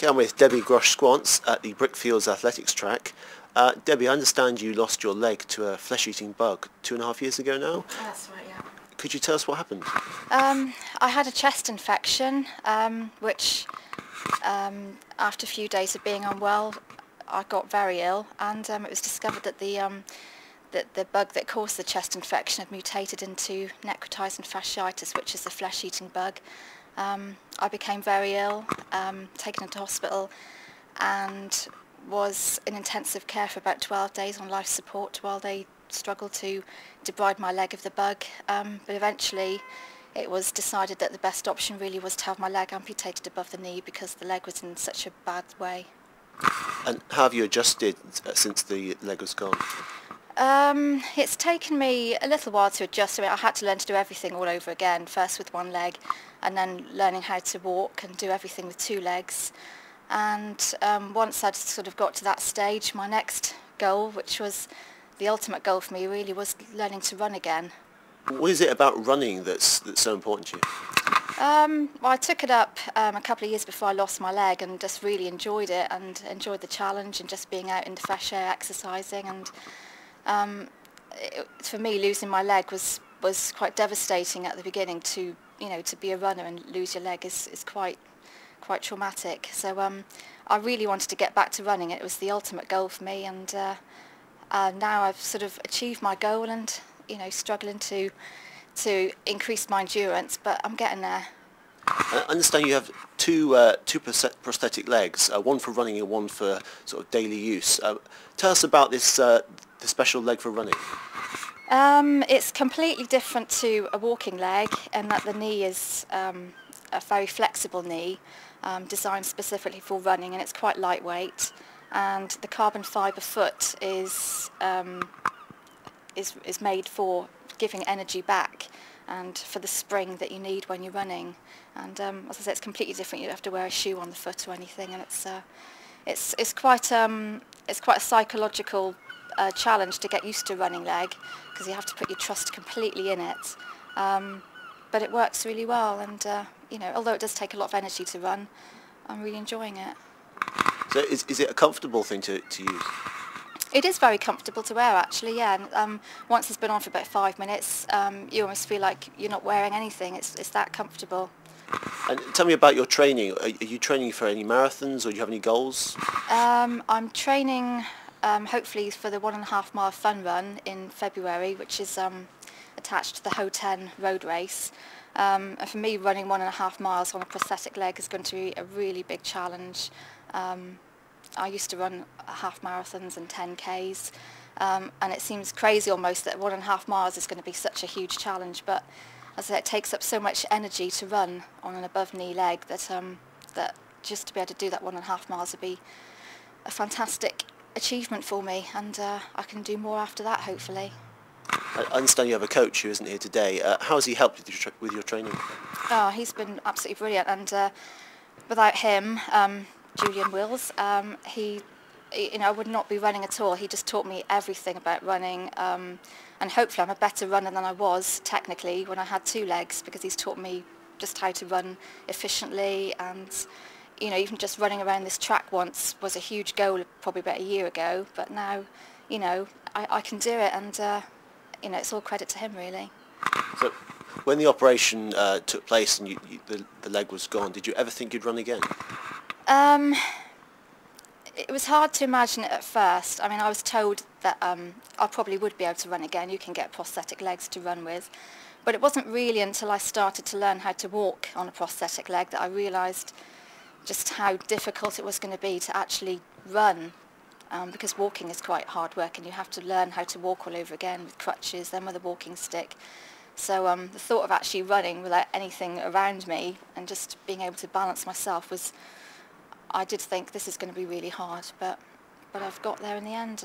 Okay, I'm with Debbie Grosch-Squance at the Brickfields Athletics track. Debbie, I understand you lost your leg to a flesh-eating bug 2.5 years ago now. That's right, yeah. Could you tell us what happened? I had a chest infection, which after a few days of being unwell, I got very ill, and it was discovered that the bug that caused the chest infection had mutated into necrotizing fasciitis, which is a flesh-eating bug. I became very ill, taken into hospital, and was in intensive care for about 12 days on life support while they struggled to debride my leg of the bug. But eventually it was decided that the best option really was to have my leg amputated above the knee because the leg was in such a bad way. And how have you adjusted since the leg was gone? It's taken me a little while to adjust. I had to learn to do everything all over again, first with one leg and then learning how to walk and do everything with two legs. And once I'd sort of got to that stage, my next goal, which was the ultimate goal for me, really was learning to run again. What is it about running that's so important to you? Well, I took it up a couple of years before I lost my leg and just really enjoyed it and enjoyed the challenge and just being out in the fresh air exercising. And for me, losing my leg was quite devastating at the beginning. To be a runner and lose your leg is quite traumatic. So I really wanted to get back to running. It was the ultimate goal for me, and now I've sort of achieved my goal and struggling to increase my endurance, but I'm getting there. I understand you have two prosthetic legs, one for running and one for sort of daily use. Tell us about this the special leg for running. It's completely different to a walking leg in that the knee is a very flexible knee, designed specifically for running, and it's quite lightweight. And the carbon fibre foot is made for giving energy back and for the spring that you need when you're running. And as I said, it's completely different. You don't have to wear a shoe on the foot or anything, and it's quite a psychological challenge to get used to running leg, because you have to put your trust completely in it. But it works really well, and although it does take a lot of energy to run, I'm really enjoying it. So is it a comfortable thing to use? It is very comfortable to wear, actually, yeah. And, once it's been on for about 5 minutes, you almost feel like you're not wearing anything. It's that comfortable. And tell me about your training. Are you training for any marathons, or do you have any goals? I'm training hopefully for the 1.5 mile fun run in February, which is attached to the Ho-10 road race. And for me, running 1.5 miles on a prosthetic leg is going to be a really big challenge. I used to run half marathons and 10Ks, and it seems crazy almost that 1.5 miles is going to be such a huge challenge, but as I say, it takes up so much energy to run on an above-knee leg that just to be able to do that 1.5 miles would be a fantastic achievement for me, and I can do more after that, hopefully. I understand you have a coach who isn't here today. How has he helped with your training? Oh, he's been absolutely brilliant, and without him, Julian Wills, I would not be running at all. He just taught me everything about running, and hopefully I'm a better runner than I was technically when I had two legs, because he's taught me just how to run efficiently. And even just running around this track once was a huge goal probably about a year ago, but now I can do it, and it's all credit to him, really. So when the operation took place and the leg was gone, did you ever think you'd run again? It was hard to imagine it at first. I mean, I was told that I probably would be able to run again. You can get prosthetic legs to run with. But it wasn't really until I started to learn how to walk on a prosthetic leg that I realised just how difficult it was going to be to actually run, because walking is quite hard work, and you have to learn how to walk all over again with crutches, then with a walking stick. So the thought of actually running without anything around me and just being able to balance myself I did think this is going to be really hard, but I've got there in the end.